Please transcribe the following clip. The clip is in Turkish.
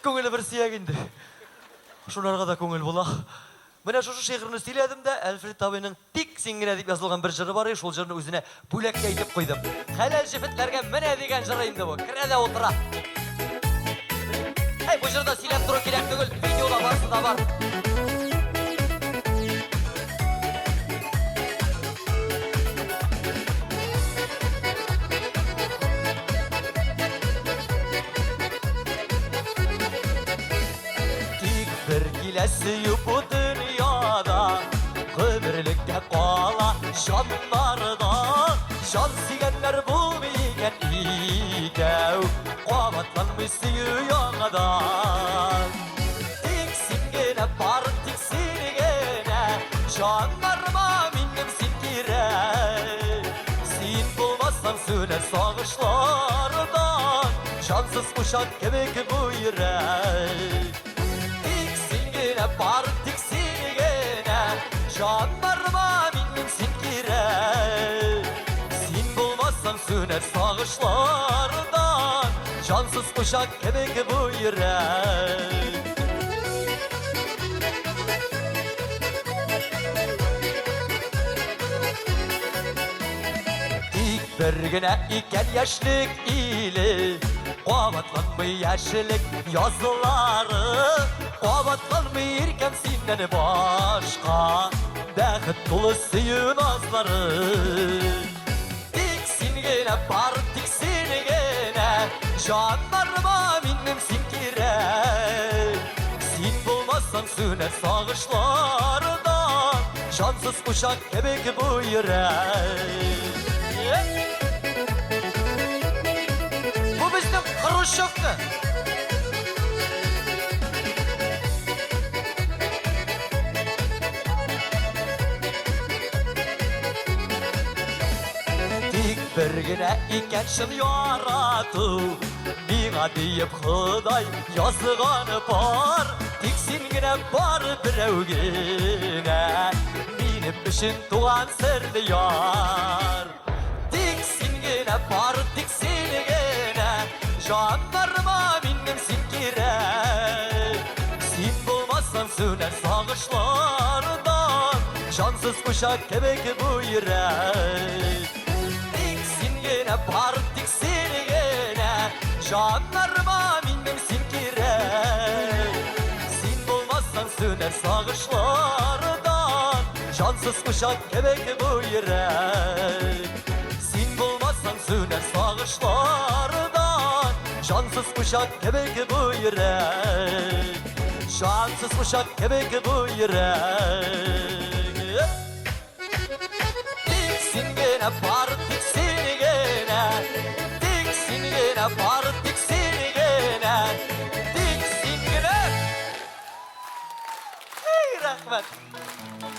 Көңілі бір сияк енді. Шуларға да көңіл бола. Міне шошы шиғырны стиледім де, Әлфред Табайның «Тик сеңгіне» деп жазылған бір жыры бар, шол жырны өзіне бөлекке айтып қойдым. Хәләл жефетлерге міне деген жыры енді бұл. Кіреде отыра. Бұл жырда силеп тұру керек түгіл, видеода барсы да бар. Bir kilesi bu dünyada Ömürlükte kala şanlarda Şan sigenler bulmayken ikev Qavatlanmış suyuyangadan Tiksingene bar tiksinigene Şanlarıma minnim sinkire Sin bulmazsan süner sağışlardan Şansız kuşak kemik bu yürek Bar tiksinigene Şanlarıma minnim sinkire Sin bulmazsan süner sağışlardan Şansız kuşak kemik bu yürek İlk bir güne iken yaşlık ili Qavatlanmay yaşlık yazıları Qavatlanmayırken senden başqa Bəxit dolu suyun azları Tiksingene bar tiksingene Canlarıma minnim sinkire Sin bulmazsan süner sağışlardan Şansız kuşak kebek bu yürek Bu bizim Xruşov'tu Bir güne iken şın yaratı Miğa deyip Xıday yazıganı var Tiksingine bar birevgine Benim için tuğan sırlı yar Tiksingine bar tiksingine Canlarıma minnim sinkire Sin bulmazsan süner sağışlardan Şansız kuşak kebek bu yürek Tiksingene bar tiksingene Canlarıma minnim sinkire Sin bulmazsan süner sağışlardan Şansız kuşak kebek bu yürek Sin bulmazsan süner sağışlardan Şansız kuşak kebek bu yürek Şansız kuşak kebek bu yürek Tiksingene bar tiksingene Tiksingene bar tiksingene Tiksingene Ey rahmet